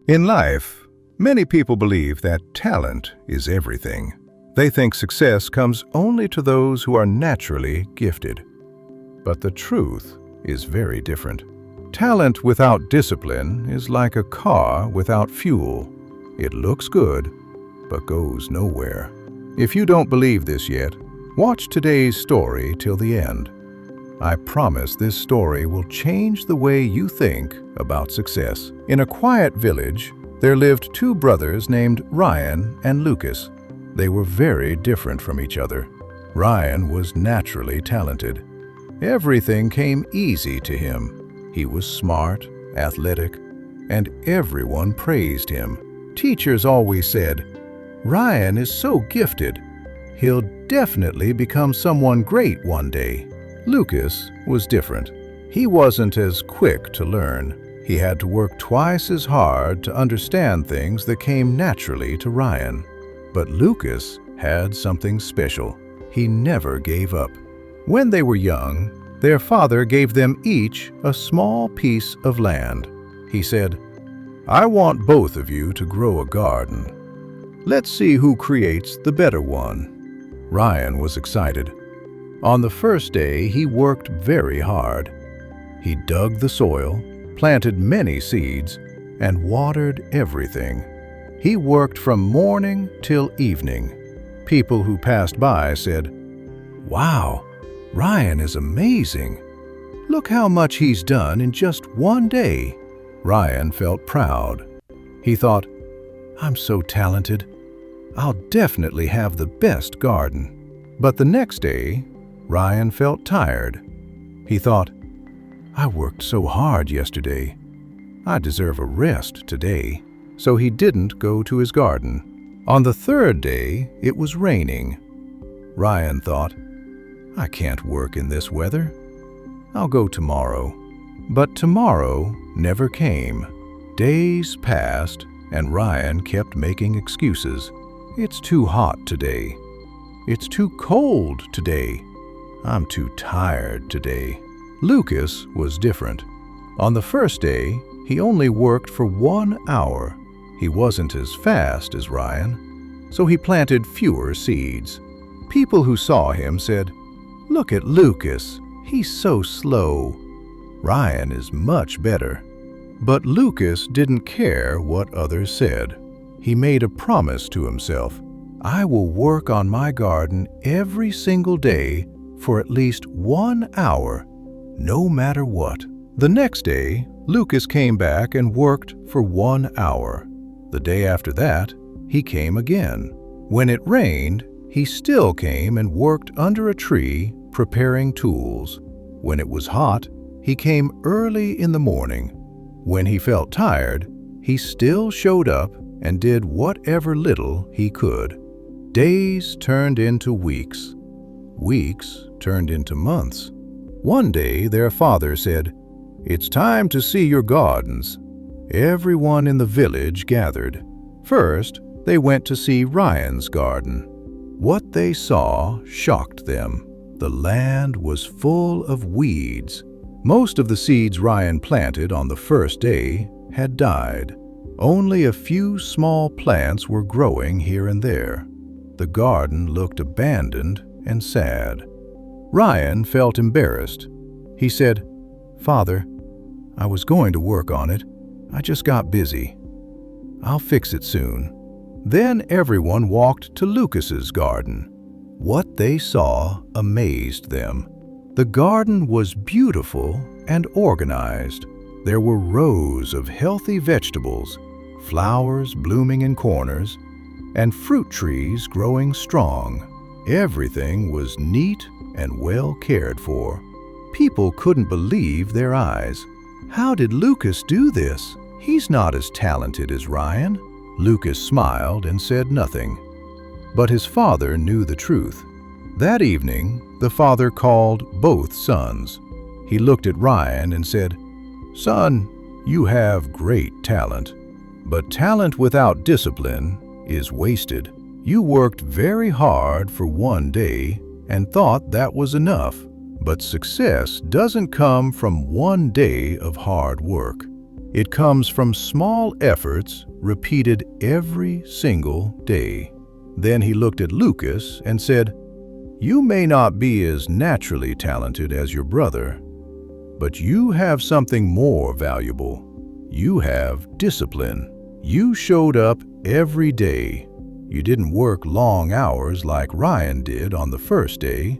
In life, many people believe that talent is everything. They think success comes only to those who are naturally gifted. But the truth is very different. Talent without discipline is like a car without fuel. It looks good, but goes nowhere. If you don't believe this yet, watch today's story till the end. I promise this story will change the way you think about success. In a quiet village, there lived two brothers named Ryan and Lucas. They were very different from each other. Ryan was naturally talented. Everything came easy to him. He was smart, athletic, and everyone praised him. Teachers always said, "Ryan is so gifted. He'll definitely become someone great one day." Lucas was different. He wasn't as quick to learn. He had to work twice as hard to understand things that came naturally to Ryan. But Lucas had something special. He never gave up. When they were young, their father gave them each a small piece of land. He said, "I want both of you to grow a garden. Let's see who creates the better one." Ryan was excited. On the first day, he worked very hard. He dug the soil, planted many seeds, and watered everything. He worked from morning till evening. People who passed by said, "Wow, Ryan is amazing. Look how much he's done in just one day." Ryan felt proud. He thought, "I'm so talented. I'll definitely have the best garden." But the next day, Ryan felt tired. He thought, "I worked so hard yesterday. I deserve a rest today." So he didn't go to his garden. On the third day, it was raining. Ryan thought, "I can't work in this weather. I'll go tomorrow." But tomorrow never came. Days passed, and Ryan kept making excuses. "It's too hot today. It's too cold today. I'm too tired today." Lucas was different. On the first day, he only worked for 1 hour. He wasn't as fast as Ryan, so he planted fewer seeds. People who saw him said, "Look at Lucas. He's so slow. Ryan is much better." But Lucas didn't care what others said. He made a promise to himself, "I will work on my garden every single day for at least 1 hour, no matter what." The next day, Lucas came back and worked for 1 hour. The day after that, he came again. When it rained, he still came and worked under a tree preparing tools. When it was hot, he came early in the morning. When he felt tired, he still showed up and did whatever little he could. Days turned into weeks. Weeks turned into months. One day, their father said, "It's time to see your gardens." Everyone in the village gathered. First, they went to see Ryan's garden. What they saw shocked them. The land was full of weeds. Most of the seeds Ryan planted on the first day had died. Only a few small plants were growing here and there. The garden looked abandoned and sad. Ryan felt embarrassed. He said, "Father, I was going to work on it. I just got busy. I'll fix it soon." Then everyone walked to Lucas's garden. What they saw amazed them. The garden was beautiful and organized. There were rows of healthy vegetables, flowers blooming in corners, and fruit trees growing strong. Everything was neat and well cared for. People couldn't believe their eyes. "How did Lucas do this? He's not as talented as Ryan." Lucas smiled and said nothing. But his father knew the truth. That evening, the father called both sons. He looked at Ryan and said, "Son, you have great talent, but talent without discipline is wasted. You worked very hard for one day and thought that was enough. But success doesn't come from one day of hard work. It comes from small efforts repeated every single day. Then he looked at Lucas and said, "You may not be as naturally talented as your brother, but you have something more valuable. You have discipline. You showed up every day. You didn't work long hours like Ryan did on the first day,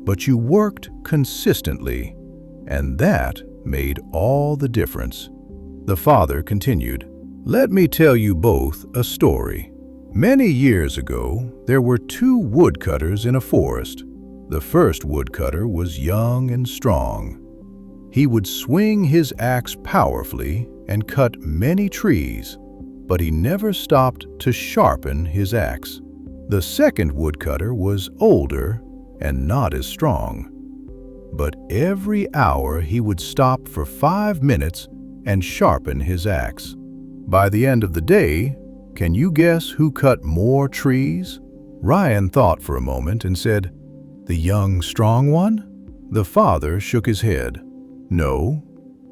but you worked consistently, and that made all the difference." The father continued, "Let me tell you both a story. Many years ago, there were two woodcutters in a forest. The first woodcutter was young and strong. He would swing his axe powerfully and cut many trees, but he never stopped to sharpen his axe. The second woodcutter was older and not as strong, but every hour he would stop for 5 minutes and sharpen his axe. By the end of the day, can you guess who cut more trees?" Ryan thought for a moment and said, "The young, strong one?" The father shook his head. "No,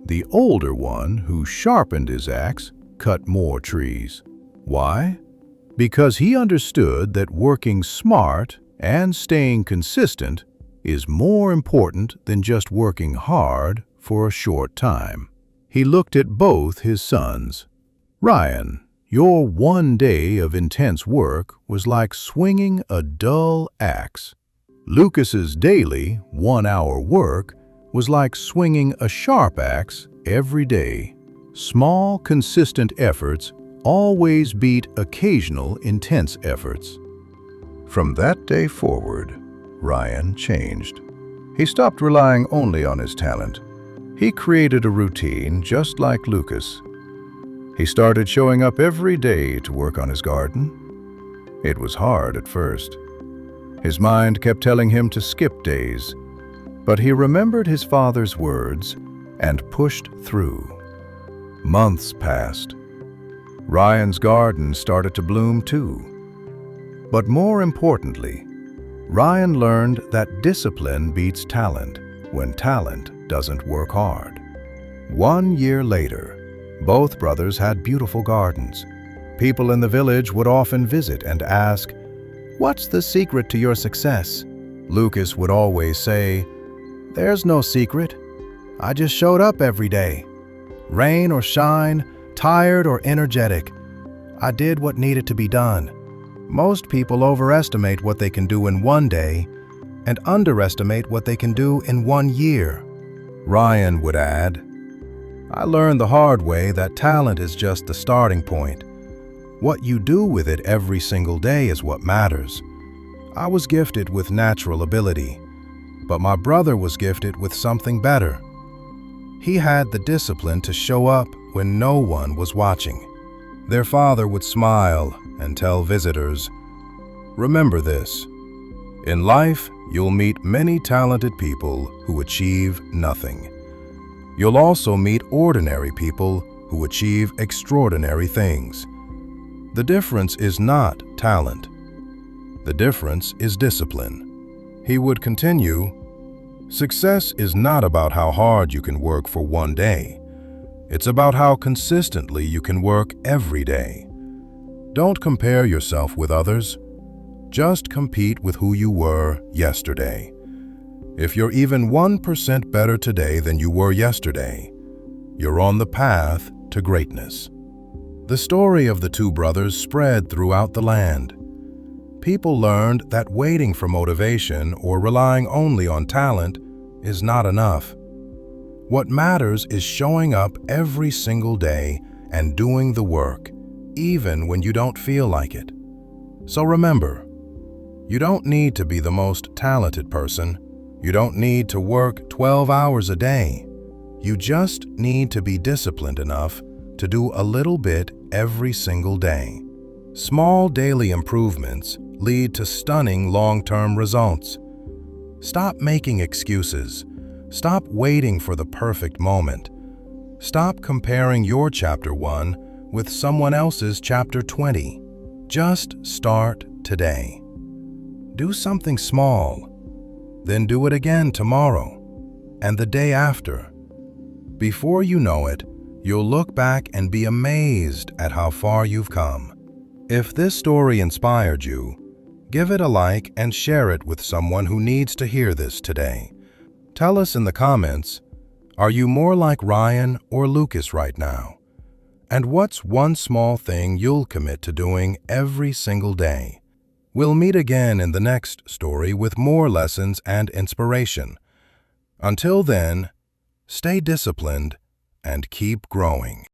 the older one who sharpened his axe cut more trees." Why? Because he understood that working smart and staying consistent is more important than just working hard for a short time. He looked at both his sons. "Ryan, your one day of intense work was like swinging a dull axe. Lucas's daily 1-hour work was like swinging a sharp axe every day. Small, consistent efforts always beat occasional, intense efforts." From that day forward, Ryan changed. He stopped relying only on his talent. He created a routine just like Lucas. He started showing up every day to work on his garden. It was hard at first. His mind kept telling him to skip days, but he remembered his father's words and pushed through. Months passed. Ryan's garden started to bloom too. But more importantly, Ryan learned that discipline beats talent when talent doesn't work hard. 1 year later, both brothers had beautiful gardens. People in the village would often visit and ask, "What's the secret to your success?" Lucas would always say, "There's no secret. I just showed up every day. Rain or shine, tired or energetic. I did what needed to be done." Most people overestimate what they can do in 1 day and underestimate what they can do in 1 year. Ryan would add, "I learned the hard way that talent is just the starting point. What you do with it every single day is what matters. I was gifted with natural ability, but my brother was gifted with something better. He had the discipline to show up when no one was watching." Their father would smile and tell visitors, "Remember this. In life, you'll meet many talented people who achieve nothing. You'll also meet ordinary people who achieve extraordinary things. The difference is not talent. The difference is discipline." He would continue, "Success is not about how hard you can work for 1 day. It's about how consistently you can work every day. Don't compare yourself with others. Just compete with who you were yesterday. If you're even 1% better today than you were yesterday, you're on the path to greatness." The story of the two brothers spread throughout the land. People learned that waiting for motivation or relying only on talent is not enough. What matters is showing up every single day and doing the work, even when you don't feel like it. So remember, you don't need to be the most talented person. You don't need to work 12 hours a day. You just need to be disciplined enough to do a little bit every single day. Small daily improvements lead to stunning long-term results. Stop making excuses. Stop waiting for the perfect moment. Stop comparing your chapter 1 with someone else's chapter 20. Just start today. Do something small, then do it again tomorrow and the day after. Before you know it, You'll look back and be amazed at how far you've come. If this story inspired you, give it a like and share it with someone who needs to hear this today. Tell us in the comments, are you more like Ryan or Lucas right now? And what's one small thing you'll commit to doing every single day? We'll meet again in the next story with more lessons and inspiration. Until then, stay disciplined and keep growing.